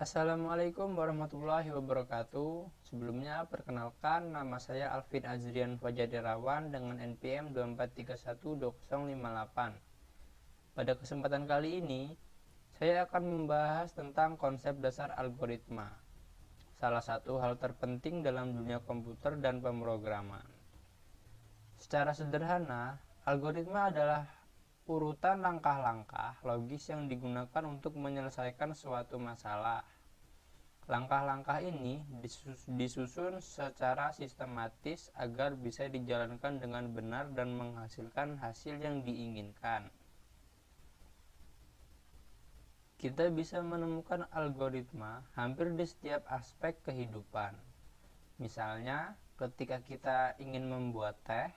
Assalamualaikum warahmatullahi wabarakatuh. Sebelumnya perkenalkan, nama saya Alvin Azrian Fajadirawan dengan NPM 24312058. Pada kesempatan kali ini saya akan membahas tentang konsep dasar algoritma, salah satu hal terpenting dalam dunia komputer dan pemrograman. Secara sederhana, algoritma adalah urutan langkah-langkah logis yang digunakan untuk menyelesaikan suatu masalah. Langkah-langkah ini disusun secara sistematis agar bisa dijalankan dengan benar dan menghasilkan hasil yang diinginkan. Kita bisa menemukan algoritma hampir di setiap aspek kehidupan. Misalnya, ketika kita ingin membuat teh,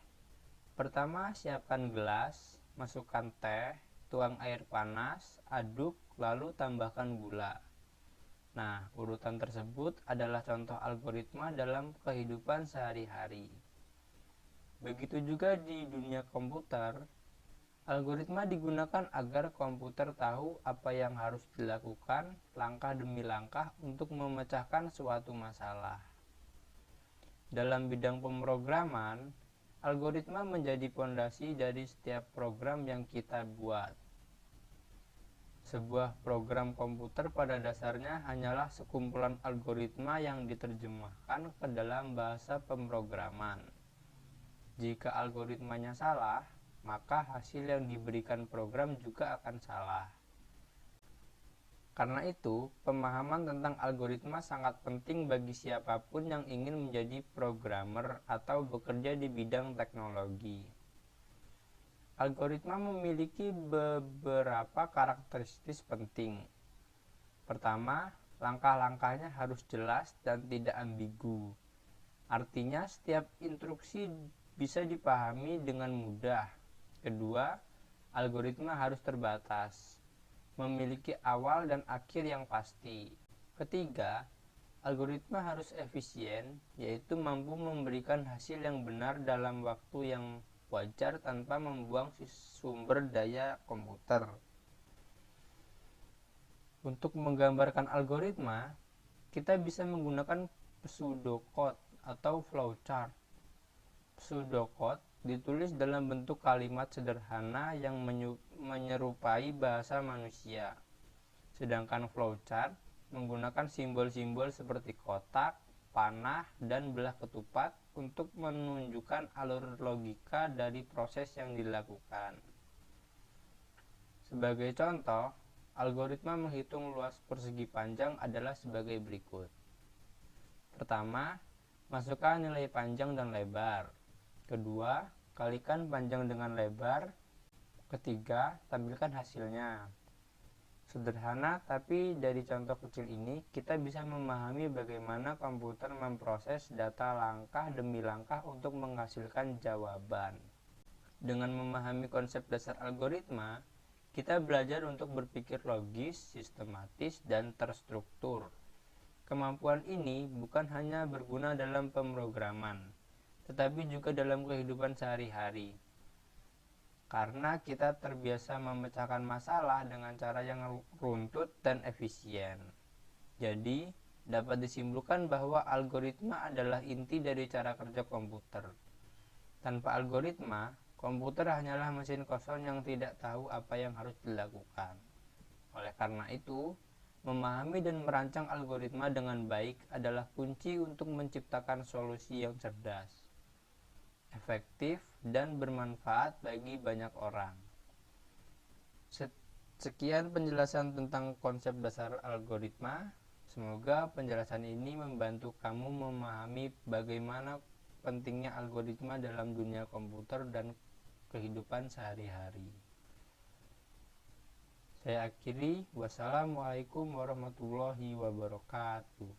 pertama siapkan gelas, masukkan teh, tuang air panas, aduk, lalu tambahkan gula. Nah, urutan tersebut adalah contoh algoritma dalam kehidupan sehari-hari. Begitu juga di dunia komputer, algoritma digunakan agar komputer tahu apa yang harus dilakukan langkah demi langkah untuk memecahkan suatu masalah. Dalam bidang pemrograman, algoritma menjadi fondasi dari setiap program yang kita buat. Sebuah program komputer pada dasarnya hanyalah sekumpulan algoritma yang diterjemahkan ke dalam bahasa pemrograman. Jika algoritmanya salah, maka hasil yang diberikan program juga akan salah. Karena itu, pemahaman tentang algoritma sangat penting bagi siapapun yang ingin menjadi programmer atau bekerja di bidang teknologi. Algoritma memiliki beberapa karakteristik penting. Pertama, langkah-langkahnya harus jelas dan tidak ambigu. Artinya, setiap instruksi bisa dipahami dengan mudah. Kedua, algoritma harus terbatas, memiliki awal dan akhir yang pasti. Ketiga, algoritma harus efisien, yaitu mampu memberikan hasil yang benar dalam waktu yang wajar tanpa membuang sumber daya komputer. Untuk menggambarkan algoritma, kita bisa menggunakan pseudocode atau flowchart. Pseudocode ditulis dalam bentuk kalimat sederhana yang menyerupai bahasa manusia. Sedangkan flowchart menggunakan simbol-simbol seperti kotak, panah, dan belah ketupat untuk menunjukkan alur logika dari proses yang dilakukan. Sebagai contoh, algoritma menghitung luas persegi panjang adalah sebagai berikut. Pertama, masukkan nilai panjang dan lebar. Kedua, kalikan panjang dengan lebar. Ketiga, tampilkan hasilnya. Sederhana, tapi dari contoh kecil ini kita bisa memahami bagaimana komputer memproses data langkah demi langkah untuk menghasilkan jawaban. Dengan memahami konsep dasar algoritma, kita belajar untuk berpikir logis, sistematis, dan terstruktur. Kemampuan ini bukan hanya berguna dalam pemrograman, tetapi juga dalam kehidupan sehari-hari. Karena kita terbiasa memecahkan masalah dengan cara yang runtut dan efisien. Jadi, dapat disimpulkan bahwa algoritma adalah inti dari cara kerja komputer. Tanpa algoritma, komputer hanyalah mesin kosong yang tidak tahu apa yang harus dilakukan. Oleh karena itu, memahami dan merancang algoritma dengan baik adalah kunci untuk menciptakan solusi yang cerdas, efektif, dan bermanfaat bagi banyak orang. Sekian penjelasan tentang konsep dasar algoritma. Semoga penjelasan ini membantu kamu memahami bagaimana pentingnya algoritma dalam dunia komputer dan kehidupan sehari-hari. Saya akhiri. Wassalamualaikum warahmatullahi wabarakatuh.